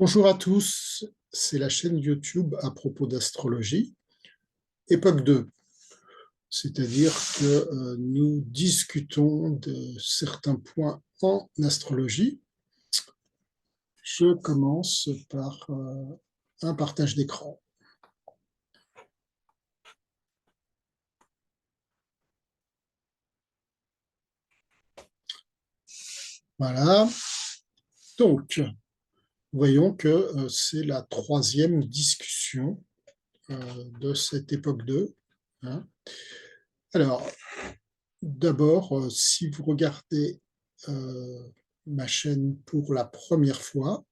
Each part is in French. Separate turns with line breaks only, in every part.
Bonjour à tous, c'est la chaîne YouTube à propos d'astrologie, époque 2, c'est-à-dire que nous discutons de certains points en astrologie. Je commence par un partage d'écran. Voilà, donc voyons que c'est la troisième discussion de cette époque 2. Hein. Alors, d'abord, si vous regardez ma chaîne pour la première fois,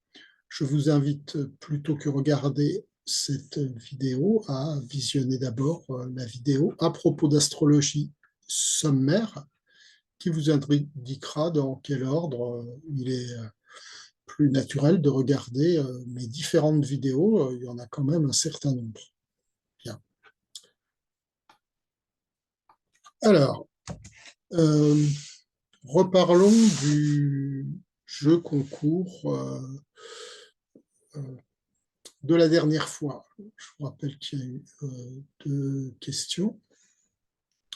je vous invite, plutôt que regarder cette vidéo, à visionner d'abord la vidéo à propos d'astrologie sommaire, qui vous indiquera dans quel ordre il est plus naturel de regarder mes différentes vidéos. Il y en a quand même un certain nombre. Bien. Alors, reparlons du jeu concours de la dernière fois. Je vous rappelle qu'il y a eu deux questions,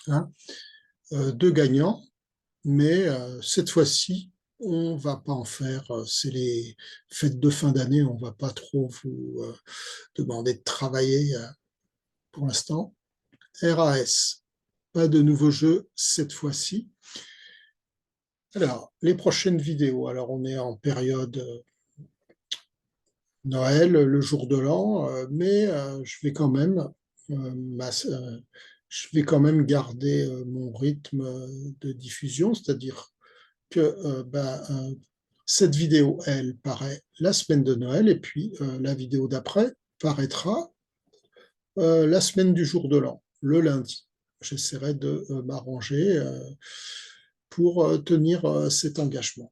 hein, deux gagnants, mais cette fois-ci, on ne va pas en faire. C'est les fêtes de fin d'année, on ne va pas trop vous demander de travailler pour l'instant. RAS, pas de nouveau jeu cette fois-ci. Alors, les prochaines vidéos. Alors, on est en période Noël, le jour de l'an, mais je vais quand même garder mon rythme de diffusion, c'est-à-dire que cette vidéo, elle paraît la semaine de Noël, et puis la vidéo d'après paraîtra la semaine du jour de l'an, le lundi. J'essaierai de m'arranger pour tenir cet engagement.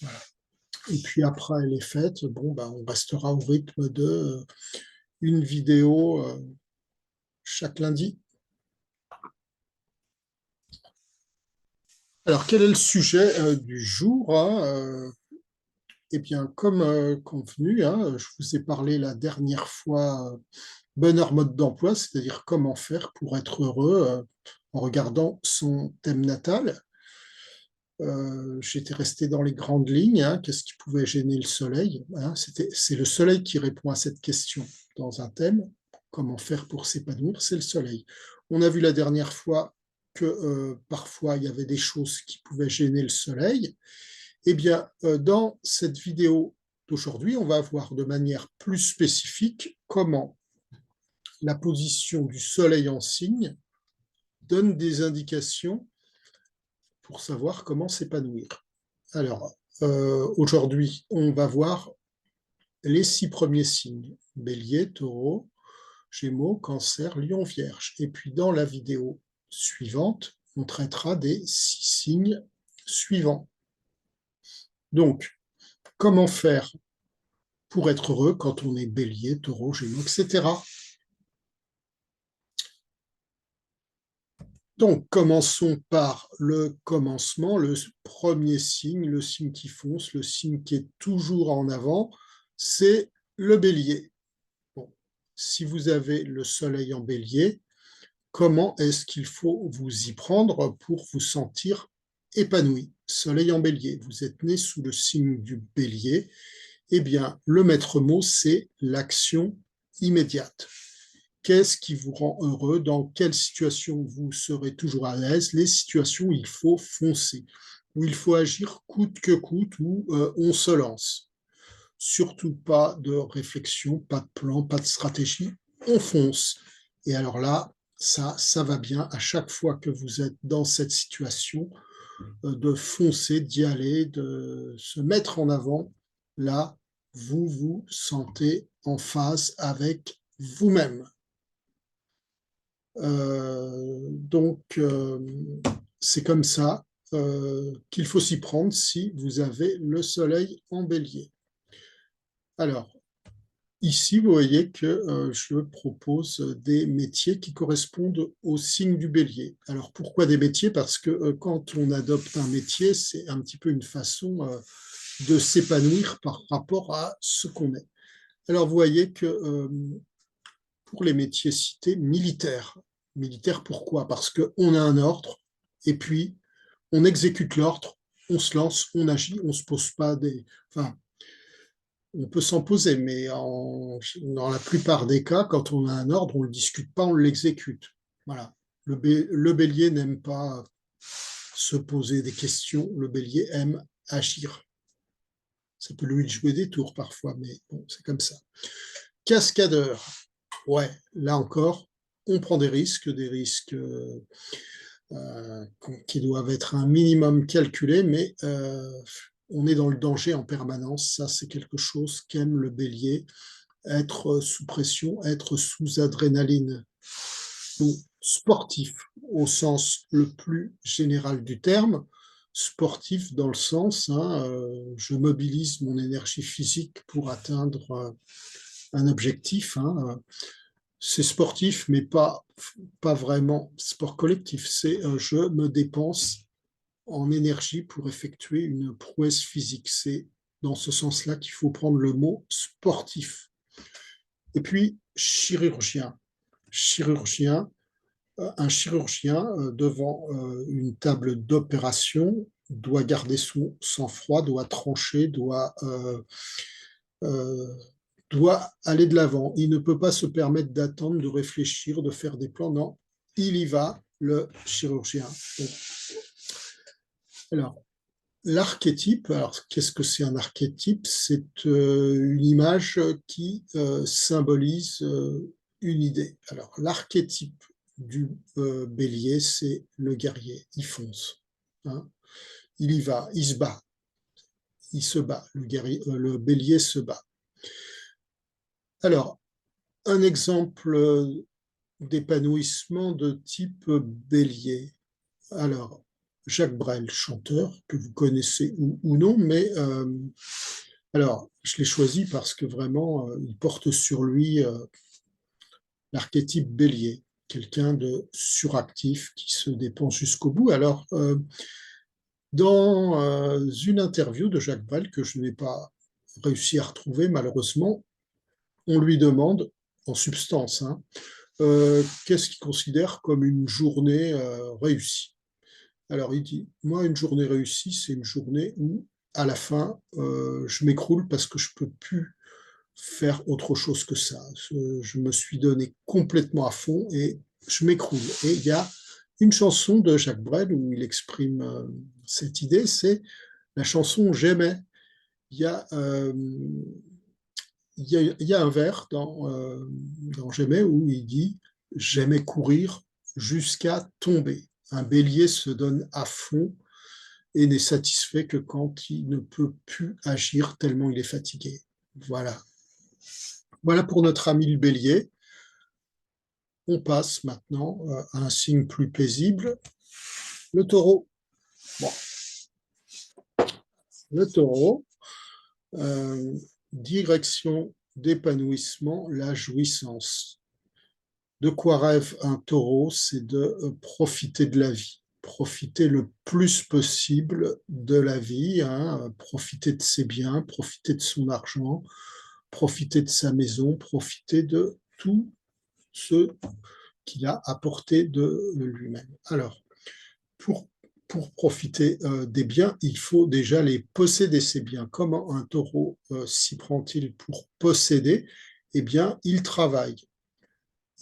Voilà. Et puis après les fêtes, bon, on restera au rythme de une vidéo chaque lundi. Alors, quel est le sujet du jour, hein, eh bien, comme convenu, hein, je vous ai parlé la dernière fois bonheur mode d'emploi, c'est-à-dire comment faire pour être heureux en regardant son thème natal. J'étais resté dans les grandes lignes, hein, qu'est-ce qui pouvait gêner le soleil, hein, c'est le soleil qui répond à cette question dans un thème. Comment faire pour s'épanouir? C'est le soleil. On a vu la dernière fois que parfois il y avait des choses qui pouvaient gêner le soleil. Eh bien, dans cette vidéo d'aujourd'hui, on va voir de manière plus spécifique comment la position du soleil en signe donne des indications pour savoir comment s'épanouir. Alors, aujourd'hui, on va voir les 6 premiers signes: Bélier, Taureau, Gémeaux, Cancer, Lion, Vierge. Et puis, dans la vidéo suivante, on traitera des 6 signes suivants. Donc, comment faire pour être heureux quand on est Bélier, Taureau, Gémeaux, etc. Donc, commençons par le commencement, le premier signe, le signe qui fonce, le signe qui est toujours en avant, c'est le Bélier. Bon, si vous avez le soleil en Bélier, comment est-ce qu'il faut vous y prendre pour vous sentir épanoui? Soleil en Bélier, vous êtes né sous le signe du Bélier, eh bien, le maître mot, c'est l'action immédiate. Qu'est-ce qui vous rend heureux? Dans quelle situation vous serez toujours à l'aise? Les situations où il faut foncer, où il faut agir coûte que coûte, où on se lance. Surtout pas de réflexion, pas de plan, pas de stratégie, on fonce. Et alors là, ça va bien à chaque fois que vous êtes dans cette situation, de foncer, d'y aller, de se mettre en avant. Là, vous vous sentez en phase avec vous-même. Donc, c'est comme ça qu'il faut s'y prendre si vous avez le soleil en bélier. Alors, ici, vous voyez que je propose des métiers qui correspondent au signe du bélier. Alors, pourquoi des métiers? Parce que quand on adopte un métier, c'est un petit peu une façon de s'épanouir par rapport à ce qu'on est. Alors, vous voyez que pour les métiers cités, militaires, pourquoi? Parce qu'on a un ordre, et puis on exécute l'ordre, on se lance, on agit, on ne se pose pas des... Enfin, on peut s'en poser, mais dans la plupart des cas, quand on a un ordre, on ne le discute pas, on l'exécute. Voilà. Le bélier n'aime pas se poser des questions, le bélier aime agir. Ça peut lui jouer des tours parfois, mais bon, c'est comme ça. Cascadeur, ouais, là encore, on prend des risques qui doivent être un minimum calculés, mais on est dans le danger en permanence. Ça, c'est quelque chose qu'aime le bélier, être sous pression, être sous adrénaline. Donc, sportif au sens le plus général du terme, sportif dans le sens, je mobilise mon énergie physique pour atteindre un objectif. C'est sportif, mais pas vraiment sport collectif. C'est je me dépense en énergie pour effectuer une prouesse physique. C'est dans ce sens-là qu'il faut prendre le mot sportif. Et puis, chirurgien. Chirurgien, un chirurgien devant une table d'opération doit garder son sang-froid, doit trancher, euh, doit aller de l'avant. Il ne peut pas se permettre d'attendre, de réfléchir, de faire des plans. Non, il y va, le chirurgien. Alors, l'archétype, alors qu'est-ce que c'est un archétype? C'est une image qui symbolise une idée. Alors, l'archétype du bélier, c'est le guerrier. Il fonce. Hein. Il y va, il se bat. Il se bat. Le bélier se bat. Alors, un exemple d'épanouissement de type bélier. Alors, Jacques Brel, chanteur, que vous connaissez ou non, mais alors, je l'ai choisi parce que vraiment, il porte sur lui l'archétype bélier, quelqu'un de suractif qui se dépense jusqu'au bout. Alors, dans une interview de Jacques Brel que je n'ai pas réussi à retrouver malheureusement, on lui demande, en substance, qu'est-ce qu'il considère comme une journée réussie. Alors il dit, moi, une journée réussie, c'est une journée où, à la fin, je m'écroule parce que je ne peux plus faire autre chose que ça. Je me suis donné complètement à fond et je m'écroule. Et il y a une chanson de Jacques Brel où il exprime cette idée, c'est la chanson J'aimais. Il y a, euh, il y a un vers dans J'aimais où il dit J'aimais courir jusqu'à tomber. Un bélier se donne à fond et n'est satisfait que quand il ne peut plus agir tellement il est fatigué. Voilà. Voilà pour notre ami le bélier. On passe maintenant à un signe plus paisible, le taureau. Bon, le taureau, euh, direction d'épanouissement, la jouissance. De quoi rêve un taureau? C'est de profiter de la vie, profiter le plus possible de la vie, profiter de ses biens, profiter de son argent, profiter de sa maison, profiter de tout ce qu'il a apporté de lui-même. Alors, pour, pour profiter des biens, il faut déjà les posséder, ces biens. Comment un taureau s'y prend-il pour posséder? Eh bien, il travaille.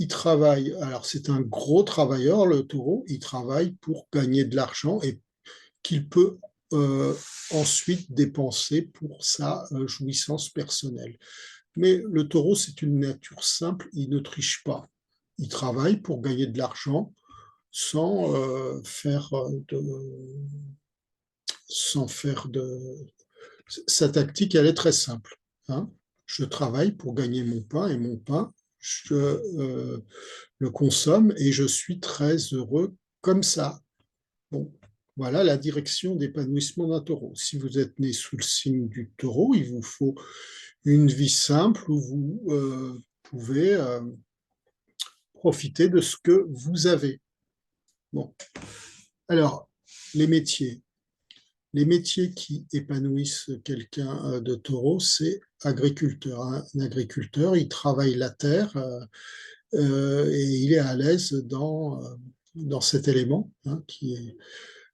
Il travaille, alors c'est un gros travailleur, le taureau, il travaille pour gagner de l'argent et qu'il peut ensuite dépenser pour sa jouissance personnelle. Mais le taureau, c'est une nature simple, il ne triche pas. Il travaille pour gagner de l'argent sans faire de, sans faire de. Sa tactique, elle est très simple. Hein. Je travaille pour gagner mon pain et mon pain, je le consomme et je suis très heureux comme ça. Bon, voilà la direction d'épanouissement d'un taureau. Si vous êtes né sous le signe du taureau, il vous faut une vie simple où vous pouvez profiter de ce que vous avez. Bon, alors, les métiers. Les métiers qui épanouissent quelqu'un de taureau, c'est agriculteur. Un agriculteur, il travaille la terre et il est à l'aise dans cet élément, hein, qui est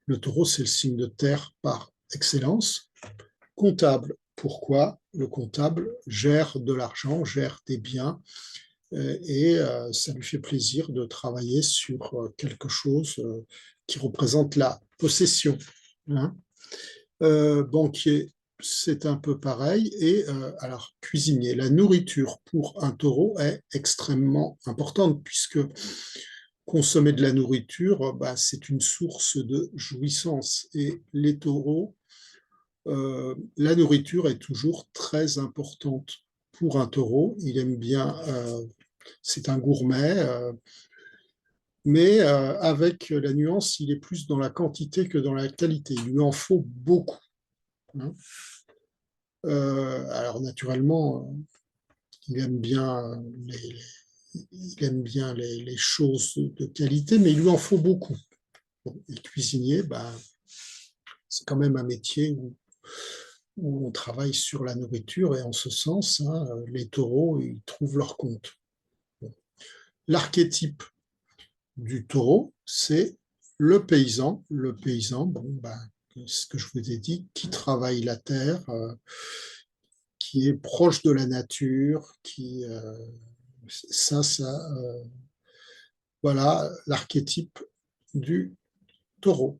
le taureau, c'est le signe de terre par excellence. Comptable, pourquoi? Le comptable gère de l'argent, gère des biens, et ça lui fait plaisir de travailler sur quelque chose qui représente la possession, hein. Banquier, c'est un peu pareil. Et alors, cuisinier, la nourriture pour un taureau est extrêmement importante puisque consommer de la nourriture, bah, c'est une source de jouissance. Et les taureaux, la nourriture est toujours très importante pour un taureau. Il aime bien, c'est un gourmet, mais avec la nuance, il est plus dans la quantité que dans la qualité. Il lui en faut beaucoup, hein. Alors naturellement, il aime bien les choses de qualité, mais il lui en faut beaucoup. Bon, et cuisinier, bah, c'est quand même un métier où on travaille sur la nourriture, et en ce sens, hein, les taureaux, ils trouvent leur compte. Bon. L'archétype du taureau, c'est le paysan. Le paysan, bon, bah, ce que je vous ai dit, qui travaille la terre, qui est proche de la nature, voilà l'archétype du taureau.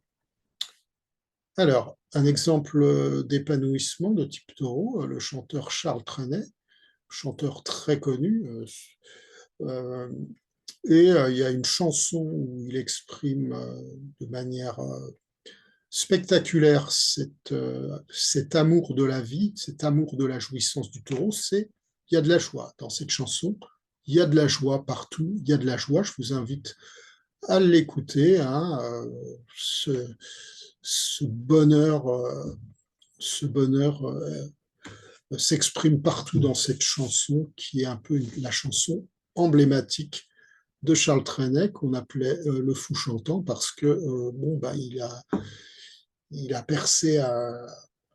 Alors, un exemple d'épanouissement de type taureau, le chanteur Charles Trenet, chanteur très connu, et il y a une chanson où il exprime de manière spectaculaire cet amour de la vie, cet amour de la jouissance du taureau. Il y a de la joie dans cette chanson, il y a de la joie partout, il y a de la joie. Je vous invite à l'écouter, hein, ce bonheur, s'exprime partout dans cette chanson, qui est un peu la chanson emblématique de Charles Trenet, qu'on appelait le fou chantant, parce que bon, bah, il a percé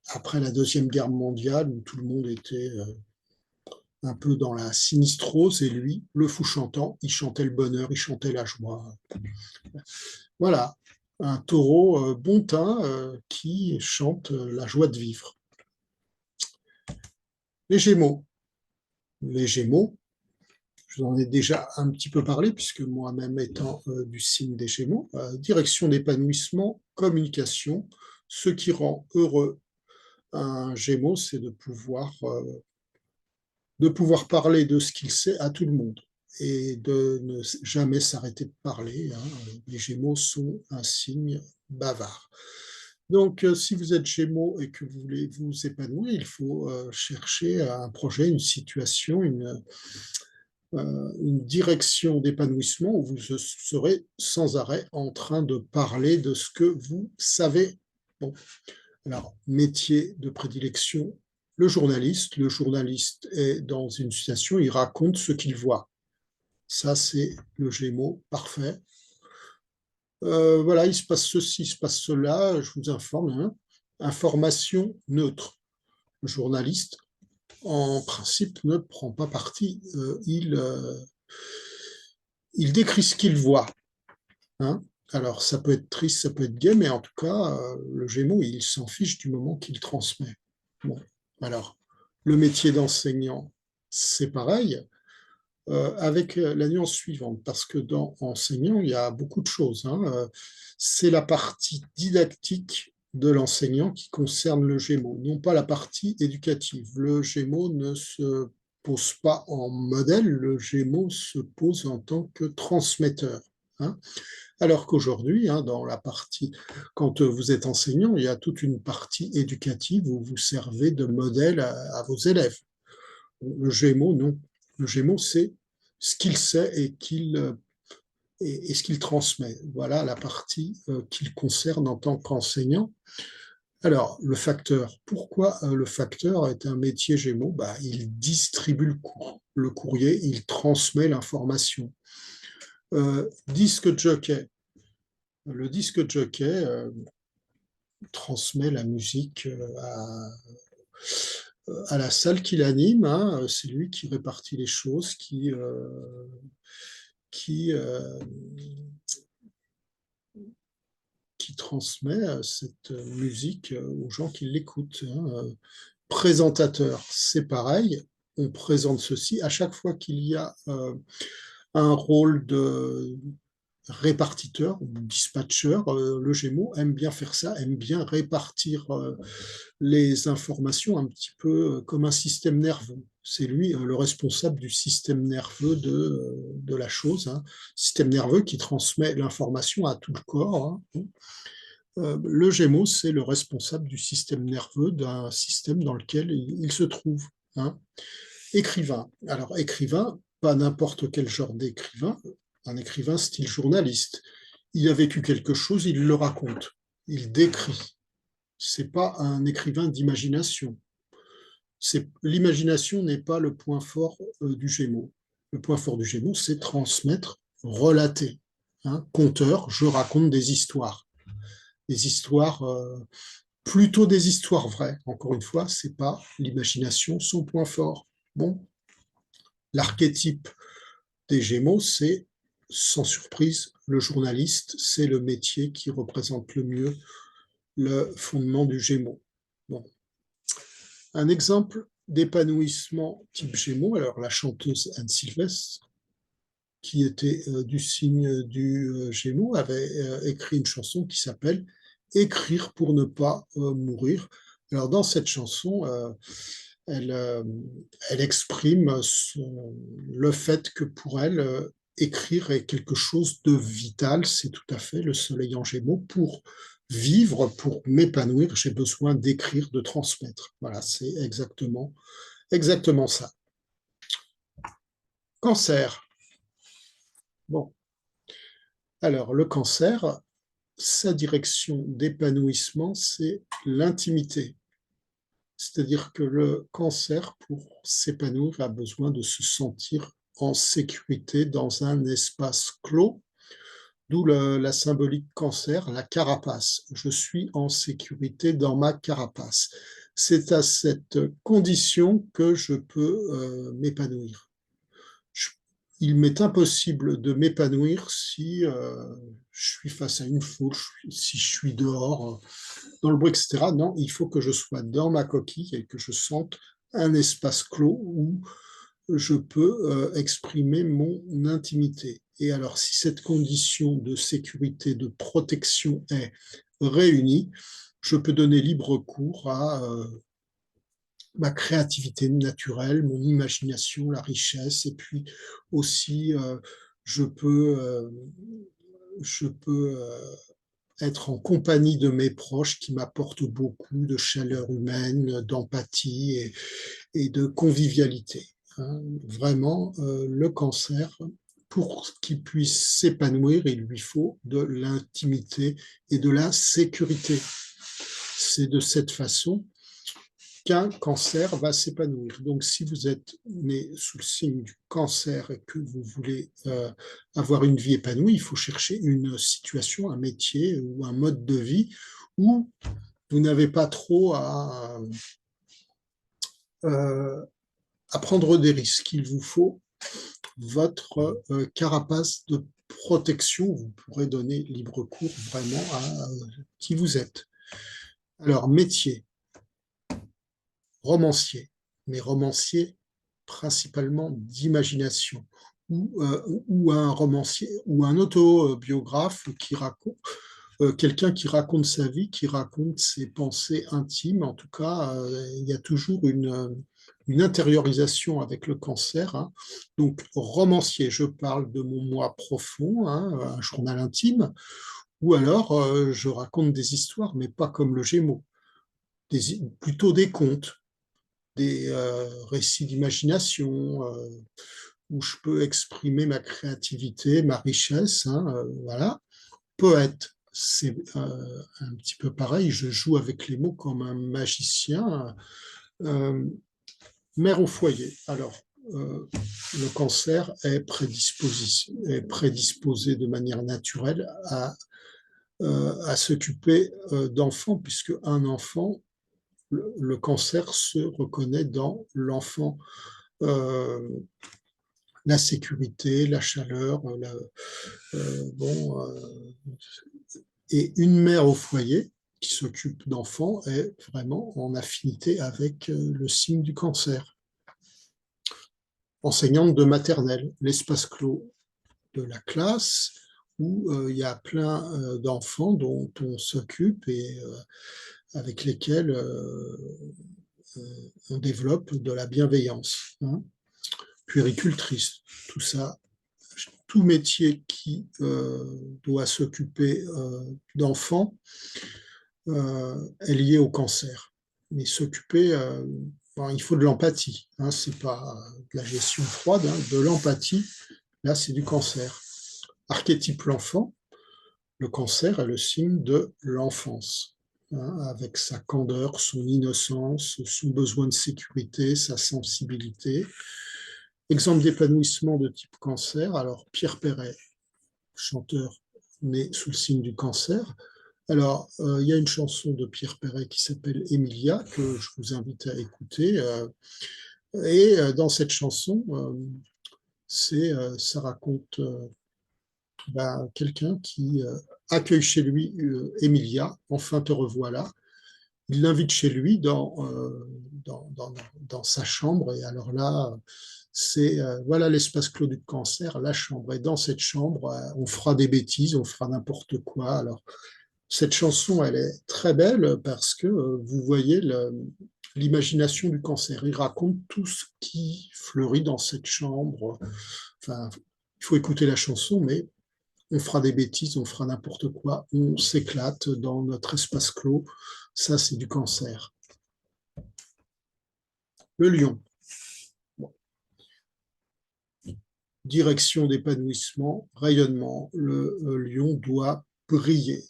après la Deuxième Guerre mondiale, où tout le monde était un peu dans la sinistrose, et lui, le fou chantant, il chantait le bonheur, il chantait la joie. Voilà, un taureau bon teint qui chante la joie de vivre. Les Gémeaux. Les Gémeaux, je vous en ai déjà un petit peu parlé, puisque moi-même étant du signe des Gémeaux, direction d'épanouissement, communication. Ce qui rend heureux un Gémeaux, c'est de pouvoir parler de ce qu'il sait à tout le monde et de ne jamais s'arrêter de parler, hein. Les Gémeaux sont un signe bavard. Donc, si vous êtes Gémeaux et que vous voulez vous épanouir, il faut chercher un projet, une situation, une direction d'épanouissement où vous serez sans arrêt en train de parler de ce que vous savez. Bon. Alors, métier de prédilection, le journaliste. Le journaliste est dans une situation, il raconte ce qu'il voit. Ça, c'est le Gémeaux parfait. Voilà, il se passe ceci, il se passe cela, je vous informe, hein. Information neutre. Le journaliste, en principe, ne prend pas parti. Il décrit ce qu'il voit, hein. Alors, ça peut être triste, ça peut être gai, mais en tout cas, le Gémeaux, il s'en fiche du moment qu'il transmet. Bon, alors, le métier d'enseignant, c'est pareil, avec la nuance suivante, parce que dans enseignant, il y a beaucoup de choses, hein. C'est la partie didactique de l'enseignant qui concerne le Gémeaux, non pas la partie éducative. Le Gémeaux ne se pose pas en modèle, le Gémeaux se pose en tant que transmetteur, hein. Alors qu'aujourd'hui, hein, quand vous êtes enseignant, il y a toute une partie éducative où vous servez de modèle à vos élèves. Le Gémeaux, non. Le Gémeaux, c'est ce qu'il sait et ce qu'il transmet. Voilà la partie qu'il concerne en tant qu'enseignant. Alors, le facteur. Pourquoi le facteur est un métier Gémeaux? Bah, il distribue le courrier, il transmet l'information. Disque jockey. Le disque jockey, transmet la musique à la salle qu'il anime, hein. C'est lui qui répartit les choses, qui, qui transmet cette musique aux gens qui l'écoutent, hein. Présentateur, c'est pareil, on présente ceci. À chaque fois qu'il y a un rôle de répartiteur ou dispatcher, le Gémeaux aime bien faire ça, aime bien répartir les informations un petit peu comme un système nerveux. C'est lui le responsable du système nerveux de la chose, hein. Système nerveux qui transmet l'information à tout le corps, hein. Le Gémeaux, c'est le responsable du système nerveux d'un système dans lequel il se trouve, hein. Écrivain. Alors, écrivain, pas n'importe quel genre d'écrivain, un écrivain style journaliste. Il a vécu quelque chose, il le raconte, il décrit. C'est pas un écrivain d'imagination. L'imagination n'est pas le point fort du Gémeaux. Le point fort du Gémeaux, c'est transmettre, relater, hein. Conteur, je raconte des histoires. Des histoires, plutôt des histoires vraies. Encore une fois, c'est pas l'imagination son point fort. Bon, l'archétype des Gémeaux, c'est sans surprise le journaliste, c'est le métier qui représente le mieux le fondement du Gémeaux. Bon. Un exemple d'épanouissement type Gémeaux, alors la chanteuse Anne Sylvestre, qui était du signe du Gémeaux, avait écrit une chanson qui s'appelle Écrire pour ne pas mourir. Alors dans cette chanson, elle, elle exprime le fait que pour elle, écrire est quelque chose de vital, c'est tout à fait le soleil en Gémeaux. Pour vivre, pour m'épanouir, j'ai besoin d'écrire, de transmettre. Voilà, c'est exactement ça. Cancer. Bon, alors le cancer, sa direction d'épanouissement, c'est l'intimité. C'est-à-dire que le cancer, pour s'épanouir, a besoin de se sentir en sécurité dans un espace clos, d'où la symbolique cancer, la carapace. Je suis en sécurité dans ma carapace. C'est à cette condition que je peux m'épanouir. Il m'est impossible de m'épanouir si je suis face à une foule, si je suis dehors, dans le bruit, etc. Non, il faut que je sois dans ma coquille et que je sente un espace clos où je peux exprimer mon intimité. Et alors, si cette condition de sécurité, de protection est réunie, je peux donner libre cours à ma créativité naturelle, mon imagination, la richesse, et puis aussi je peux, euh, je peux être en compagnie de mes proches qui m'apportent beaucoup de chaleur humaine, d'empathie et de convivialité, hein. Vraiment, le cancer, pour qu'il puisse s'épanouir, il lui faut de l'intimité et de la sécurité. C'est de cette façon qu'un cancer va s'épanouir. Donc, si vous êtes né sous le signe du cancer et que vous voulez avoir une vie épanouie, il faut chercher une situation, un métier ou un mode de vie où vous n'avez pas trop à prendre des risques. Il vous faut votre carapace de protection. Vous pourrez donner libre cours vraiment à qui vous êtes. Alors, métier, romancier, mais romancier principalement d'imagination, ou un romancier, ou un autobiographe qui raconte, quelqu'un qui raconte sa vie, qui raconte ses pensées intimes. En tout cas, il y a toujours une intériorisation avec le cancer, hein. Donc, romancier, je parle de mon moi profond, hein, un journal intime, ou alors je raconte des histoires, mais pas comme le Gémeaux, plutôt des contes, des récits d'imagination, où je peux exprimer ma créativité, ma richesse, hein, voilà. Poète, c'est un petit peu pareil, je joue avec les mots comme un magicien. Mère au foyer, alors le cancer est prédisposé de manière naturelle à à s'occuper d'enfants, puisque un enfant, le cancer se reconnaît dans l'enfant. Euh, la sécurité, la chaleur, bon, et une mère au foyer qui s'occupe d'enfants est vraiment en affinité avec le signe du cancer. Enseignante de maternelle, l'espace clos de la classe où il y a plein d'enfants dont on s'occupe et avec lesquels on développe de la bienveillance. Hein. Puéricultrice, tout ça, tout métier qui doit s'occuper d'enfants est lié au cancer. Mais s'occuper, bon, il faut de l'empathie. Hein, c'est pas de la gestion froide, hein, de l'empathie. Là, c'est du cancer. Archétype l'enfant. Le cancer est le signe de l'enfance, hein, avec sa candeur, son innocence, son besoin de sécurité, sa sensibilité. Exemple d'épanouissement de type cancer, alors Pierre Perret, chanteur né sous le signe du cancer. Alors, il y a une chanson de Pierre Perret qui s'appelle Emilia, que je vous invite à écouter. Et dans cette chanson, ça raconte quelqu'un qui accueille chez lui Emilia, enfin te revoilà. Il l'invite chez lui dans sa chambre. Et alors là, voilà l'espace clos du cancer, la chambre. Et dans cette chambre, on fera des bêtises, on fera n'importe quoi. Alors, cette chanson, elle est très belle parce que vous voyez l'imagination du cancer. Il raconte tout ce qui fleurit dans cette chambre. Enfin, il faut écouter la chanson, mais on fera des bêtises, on fera n'importe quoi, on s'éclate dans notre espace clos. Ça, c'est du cancer. Le lion. Bon. Direction d'épanouissement, rayonnement. Le lion doit briller.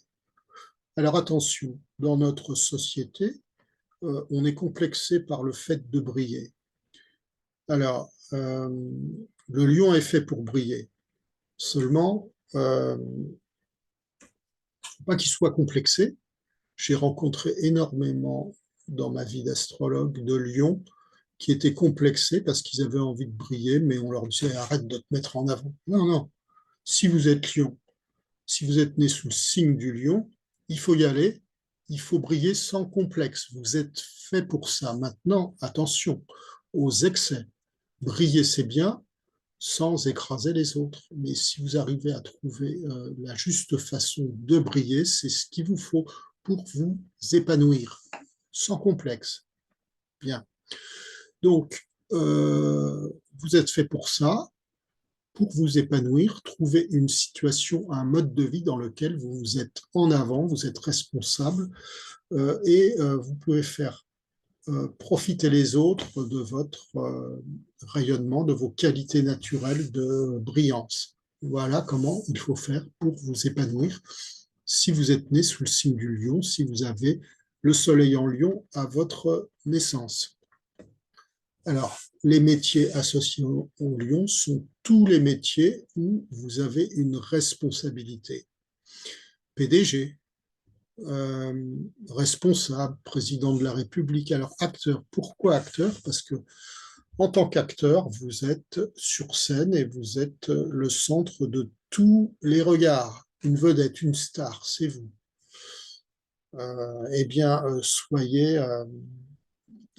Alors attention, dans notre société, on est complexé par le fait de briller. Alors, le lion est fait pour briller. Seulement, faut pas qu'il soit complexé. J'ai rencontré énormément dans ma vie d'astrologue de lions qui étaient complexés parce qu'ils avaient envie de briller, mais on leur disait arrête de te mettre en avant. Non, non. Si vous êtes lion, si vous êtes né sous le signe du lion, il faut y aller, il faut briller sans complexe. Vous êtes fait pour ça. Maintenant, attention aux excès. Briller, c'est bien, sans écraser les autres. Mais si vous arrivez à trouver la juste façon de briller, c'est ce qu'il vous faut pour vous épanouir, sans complexe. Bien. Donc, vous êtes fait pour ça, pour vous épanouir, trouver une situation, un mode de vie dans lequel vous êtes en avant, vous êtes responsable et vous pouvez faire profiter les autres de votre rayonnement, de vos qualités naturelles de brillance. Voilà comment il faut faire pour vous épanouir. Si vous êtes né sous le signe du lion, si vous avez le soleil en lion à votre naissance. Alors, les métiers associés au lion sont tous les métiers où vous avez une responsabilité. PDG, responsable, président de la République. Alors, acteur, pourquoi acteur? Parce que en tant qu'acteur, vous êtes sur scène et vous êtes le centre de tous les regards. Une vedette, une star, c'est vous. Eh bien,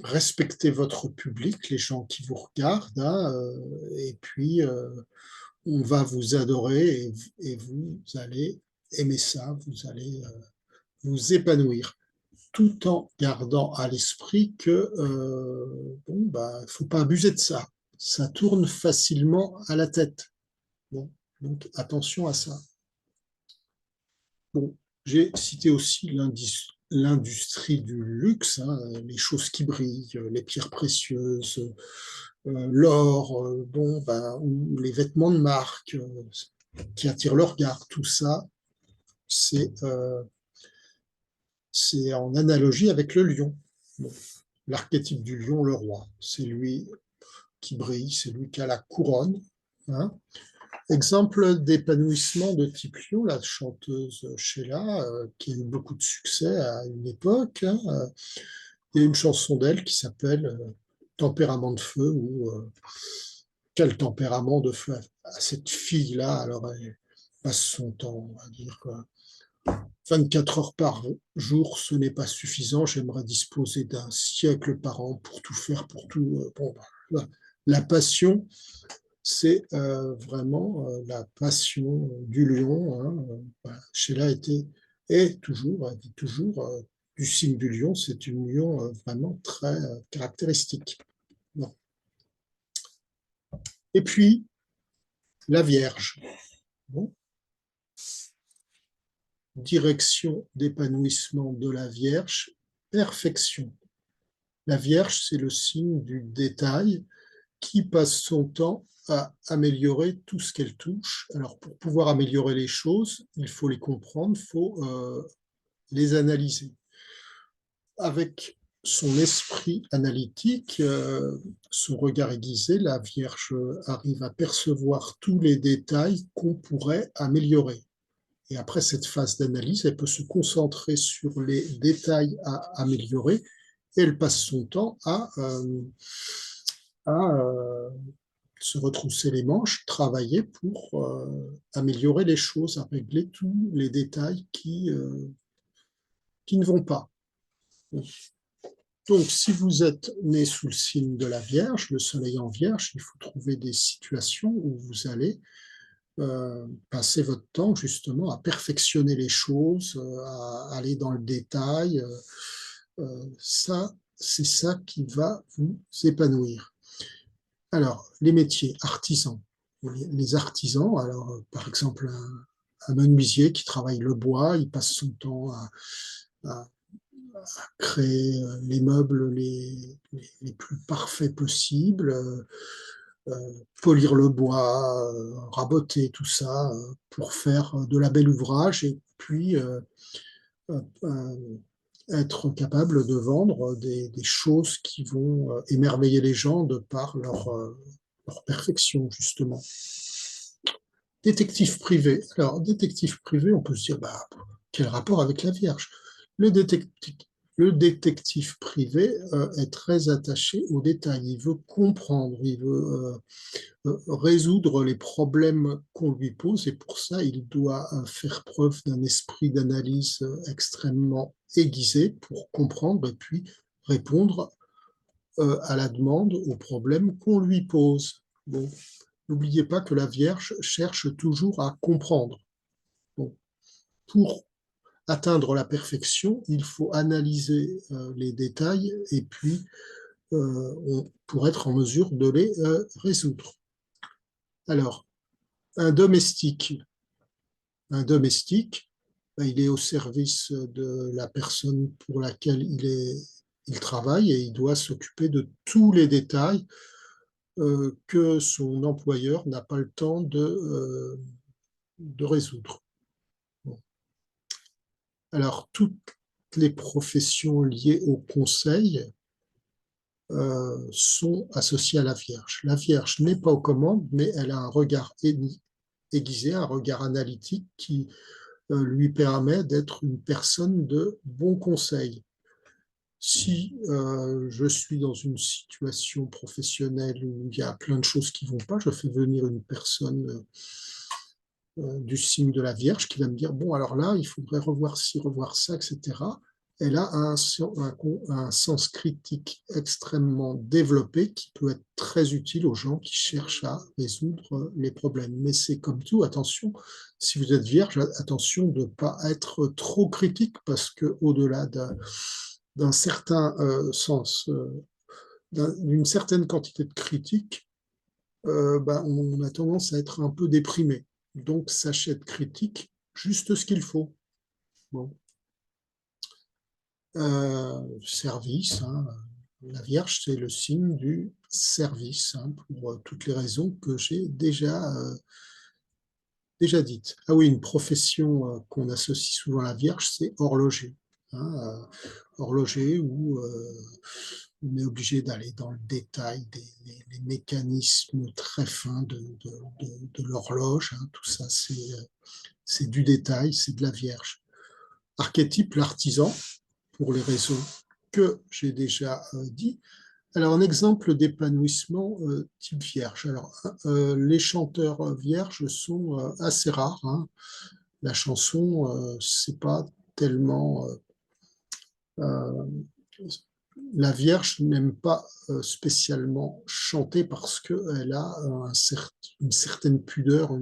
respectez votre public, les gens qui vous regardent, hein, et puis on va vous adorer et vous allez aimer ça, vous allez vous épanouir, tout en gardant à l'esprit que faut pas abuser de ça. Ça tourne facilement à la tête. Bon, donc attention à ça. Bon, j'ai cité aussi l'industrie du luxe, hein, les choses qui brillent, les pierres précieuses, l'or, ou les vêtements de marque qui attirent le regard. Tout ça, c'est en analogie avec le lion. Bon, l'archétype du lion, le roi, c'est lui qui brille, c'est lui qui a la couronne. Hein. Exemple d'épanouissement de type Lion, la chanteuse Sheila, qui a eu beaucoup de succès à une époque, hein, il y a une chanson d'elle qui s'appelle Tempérament de feu, ou quel tempérament de feu à cette fille-là. Alors elle passe son temps, on va dire, quoi. 24 heures par jour, ce n'est pas suffisant. J'aimerais disposer d'un siècle par an pour tout faire, pour tout. Bon, bah, la passion, c'est vraiment la passion du lion, hein. Voilà. Sheila était, et toujours, elle dit toujours, du signe du lion, c'est une lion vraiment très caractéristique. Bon. Et puis, la Vierge. Bon. Direction d'épanouissement de la Vierge, perfection. La Vierge, c'est le signe du détail qui passe son temps à améliorer tout ce qu'elle touche. Alors, pour pouvoir améliorer les choses, il faut les comprendre, il faut les analyser. Avec son esprit analytique, son regard aiguisé, la Vierge arrive à percevoir tous les détails qu'on pourrait améliorer. Et après cette phase d'analyse, elle peut se concentrer sur les détails à améliorer et elle passe son temps à se retrousser les manches, travailler pour améliorer les choses, à régler tous les détails qui ne vont pas. Donc, si vous êtes né sous le signe de la Vierge, le soleil en Vierge, il faut trouver des situations où vous allez passer votre temps justement à perfectionner les choses, à aller dans le détail. Ça, c'est ça qui va vous épanouir. Alors, les métiers, artisans. Les artisans, alors par exemple un menuisier qui travaille le bois, il passe son temps à créer les meubles les plus parfaits possibles, polir le bois, raboter tout ça pour faire de la belle ouvrage et puis être capable de vendre des choses qui vont émerveiller les gens de par leur perfection, justement. Détective privé. Alors, détective privé, on peut se dire, bah, quel rapport avec la Vierge? Le détective, le détective privé est très attaché aux détails. Il veut comprendre, il veut résoudre les problèmes qu'on lui pose et pour ça, il doit faire preuve d'un esprit d'analyse extrêmement aiguisé pour comprendre et puis répondre à la demande, aux problèmes qu'on lui pose. Bon, n'oubliez pas que la Vierge cherche toujours à comprendre. Bon, pour atteindre la perfection, il faut analyser les détails et puis pour être en mesure de les résoudre. Alors, un domestique. Un domestique, il est au service de la personne pour laquelle il travaille et il doit s'occuper de tous les détails que son employeur n'a pas le temps de résoudre. Bon. Alors, toutes les professions liées au conseil sont associées à la Vierge. La Vierge n'est pas aux commandes, mais elle a un regard aiguisé, un regard analytique qui lui permet d'être une personne de bon conseil. Si je suis dans une situation professionnelle où il y a plein de choses qui ne vont pas, je fais venir une personne du signe de la Vierge qui va me dire, bon, alors là, il faudrait revoir ci, revoir ça, etc. Elle a un sens critique extrêmement développé qui peut être très utile aux gens qui cherchent à résoudre les problèmes. Mais c'est comme tout, attention, si vous êtes vierge, attention de ne pas être trop critique parce qu'au-delà d'un certain sens, d'une certaine quantité de critique, on a tendance à être un peu déprimé. Donc, sachez être critique, juste ce qu'il faut. Bon. Service, hein. La Vierge, c'est le signe du service, hein, pour toutes les raisons que j'ai déjà dites. Ah oui, une profession qu'on associe souvent à la Vierge, c'est horloger. Hein, horloger ou on est obligé d'aller dans le détail des mécanismes très fins de l'horloge. Hein. Tout ça, c'est du détail, c'est de la Vierge. Archétype, l'artisan, pour les raisons que j'ai déjà dit. Alors, un exemple d'épanouissement type Vierge. Alors, les chanteurs vierges sont assez rares. Hein. La chanson, c'est pas tellement la Vierge n'aime pas spécialement chanter parce qu'elle a une certaine pudeur,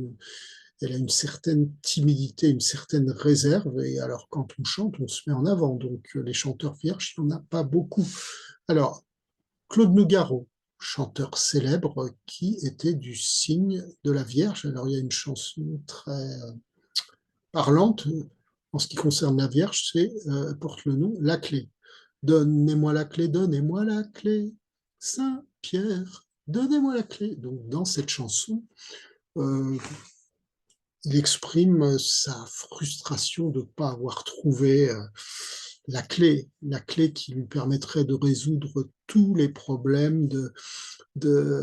elle a une certaine timidité, une certaine réserve. Et alors, quand on chante, on se met en avant. Donc, les chanteurs vierges, il n'y en a pas beaucoup. Alors, Claude Nougaro, chanteur célèbre qui était du signe de la Vierge. Alors, il y a une chanson très parlante en ce qui concerne la Vierge, porte le nom La Clé. Donnez-moi la clé, Saint-Pierre, donnez-moi la clé. Donc, dans cette chanson, il exprime sa frustration de ne pas avoir trouvé la clé qui lui permettrait de résoudre tous les problèmes, de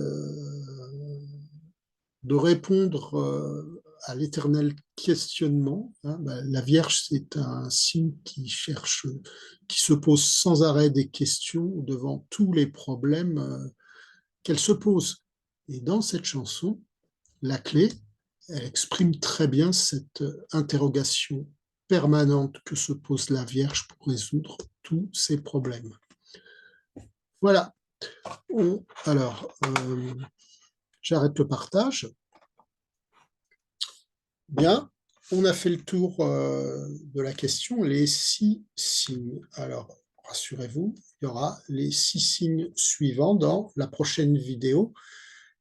répondre à l'éternel questionnement. Hein. La Vierge, c'est un signe qui cherche, qui se pose sans arrêt des questions devant tous les problèmes qu'elle se pose. Et dans cette chanson, la clé, elle exprime très bien cette interrogation permanente que se pose la Vierge pour résoudre tous ses problèmes. Voilà. Alors, j'arrête le partage. Bien, on a fait le tour de la question, les 6 signes. Alors, rassurez-vous, il y aura les 6 signes suivants dans la prochaine vidéo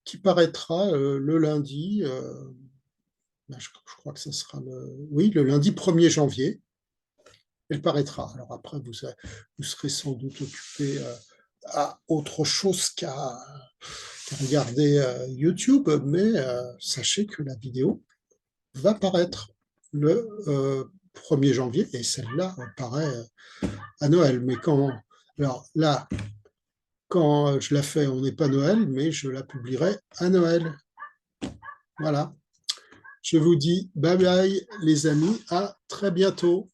qui paraîtra le lundi, je crois que ce sera le lundi 1er janvier. Elle paraîtra. Alors après, vous serez sans doute occupé à autre chose qu'à regarder YouTube, mais sachez que la vidéo va paraître le 1er janvier, et celle-là paraît à Noël. Mais alors là, quand je la fais, on n'est pas Noël, mais je la publierai à Noël. Voilà. Je vous dis bye bye les amis, à très bientôt.